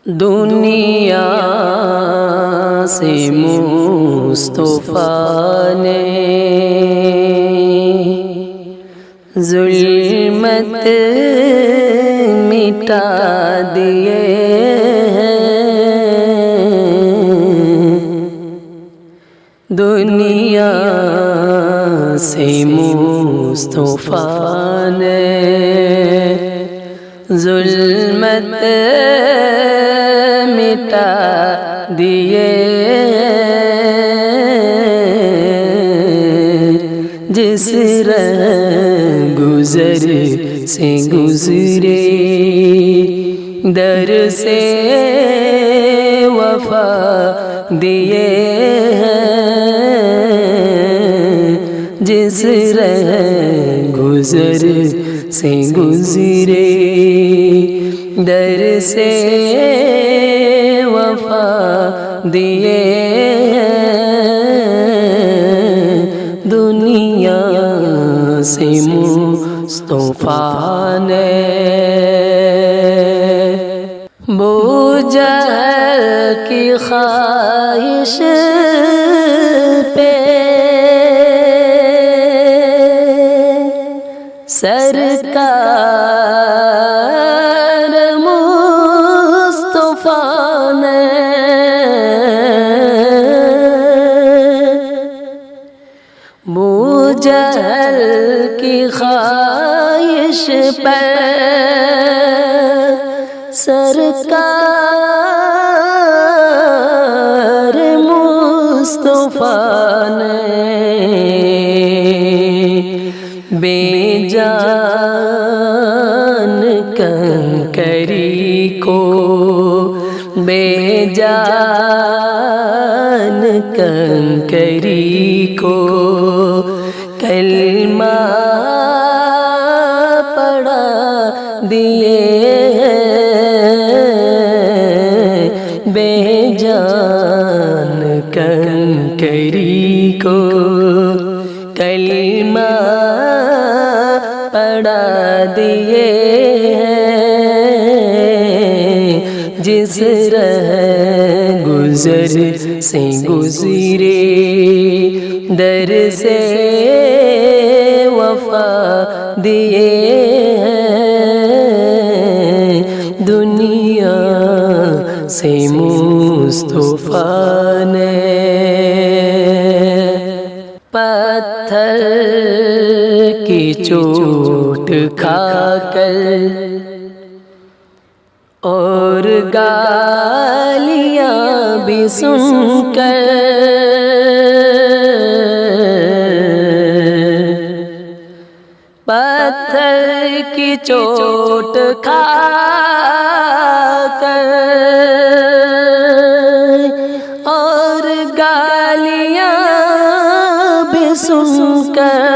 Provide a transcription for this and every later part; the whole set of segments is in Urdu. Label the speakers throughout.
Speaker 1: دنیا سے مصطفیٰ نے ظلمت مٹا دیے دنیا سے مصطفیٰ نے ظلمت مٹا دیے جس رہ گزر سے گزرے در سے وفا دیے جس رہ گزر سے گزرے در سے وفا دیے دنیا سے مصطفیٰ نے بوجھل کی خواہش پہ سرکار مصطفیٰ نے بوجھل کی خواہش پر سرکار مصطفیٰ نے بے جان کنکری کو بے جان کنکری کو کلمہ پڑھا دیے بے جان کنکری کو کلمہ پڑھا دیے جس رہ گزر سے گزرے در سے وفا دیے دنیا سے مصطفیٰ نے پتھر کی چوٹ کھا کر اور گالیاں بھی سن کر پتھر کی چوٹ کھا کر اور گالیاں بھی سن کر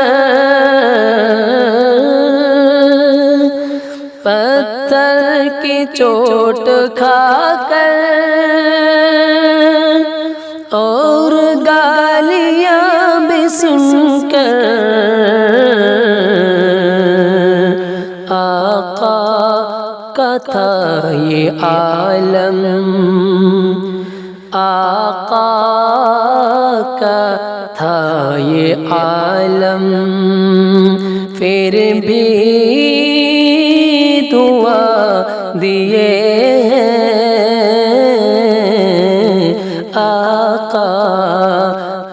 Speaker 1: پتھر کی چوٹ کھا کر اور گالیاں بھی سن کر آقا کا تھا یہ عالم آقا کا تھا یہ عالم پھر بھی دعا دیے آقا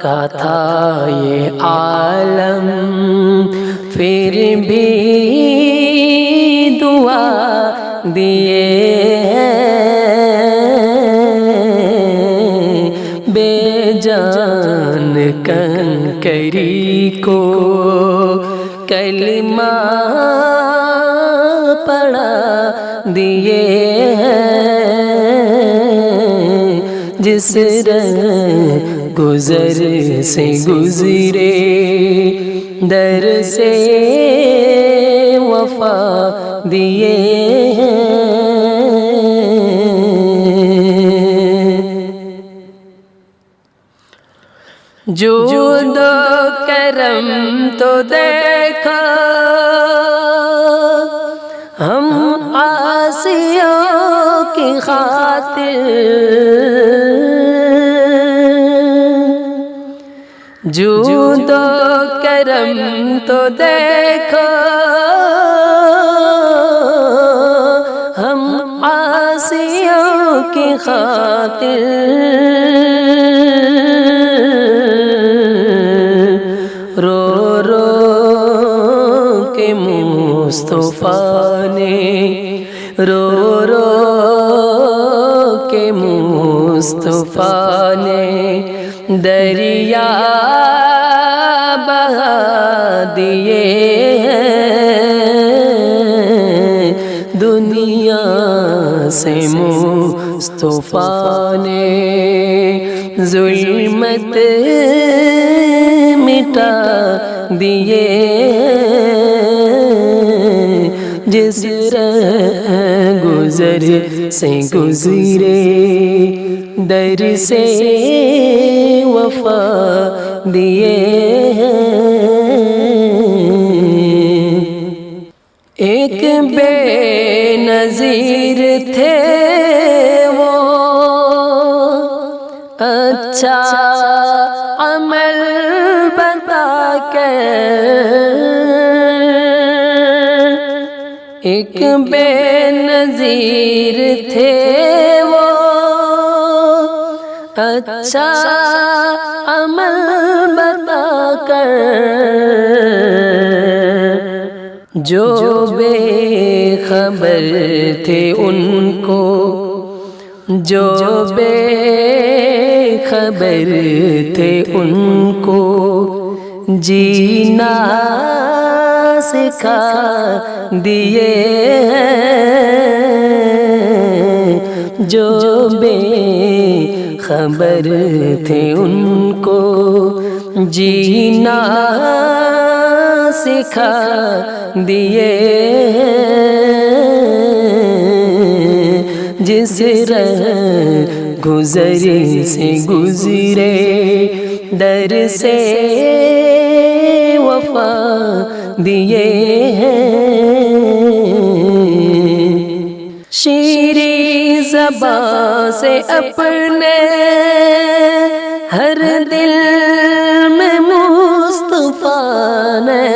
Speaker 1: کا تھا یہ عالم پھر بھی دعا دیے بے جان کنکری کو کلمہ پڑھا دیے جس رہ گزر سے گزرے در سے وفا دیے جود و کرم تو دیکھا ہم عاصیوں کی خاطر جود و کرم تو دیکھو ہم عاصیوں کی خاطر رو رو کے مصطفیٰ نے رو رو کے مصطفیٰ نے دریا بہا دیے دنیا سے مصطفیٰ نے ظلمت مٹا دیے جس گزر سے گزرے در سے وفا دیے ایک بے نظیر تھے وہ اچھا عمل بتا کر ایک بے نظیر تھے وہ اچھا عمل بتا کر جو بے خبر تھے ان کو جو بے خبر تھے ان کو جینا سکھا دیے جو بے خبر تھے ان کو جینا سکھا دیے جس رہ گزر سے گزرے در سے وفا دیے شیریں زبان سے اپنے ہر دل میں مصطفیٰ نے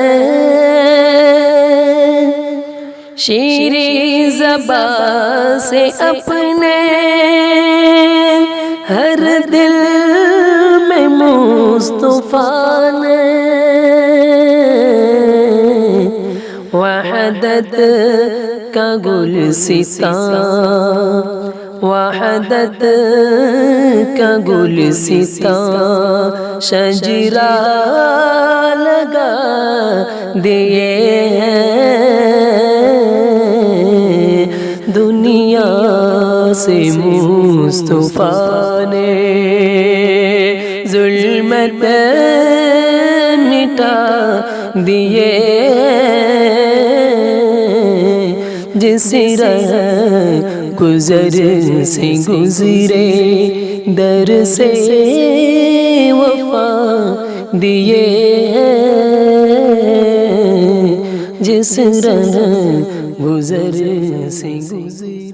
Speaker 1: شیریں زبان سے اپنے ہر دل میں مصطفیٰ نے وحدت کا گلستان وحدت کا گلستان شجرہ لگا دیے دنیا سے مصطفیٰ نے ظلمت مٹا دیے جس رہ گزر سے گزرے در سے وفا دیے جس رہ گزر سے گزرے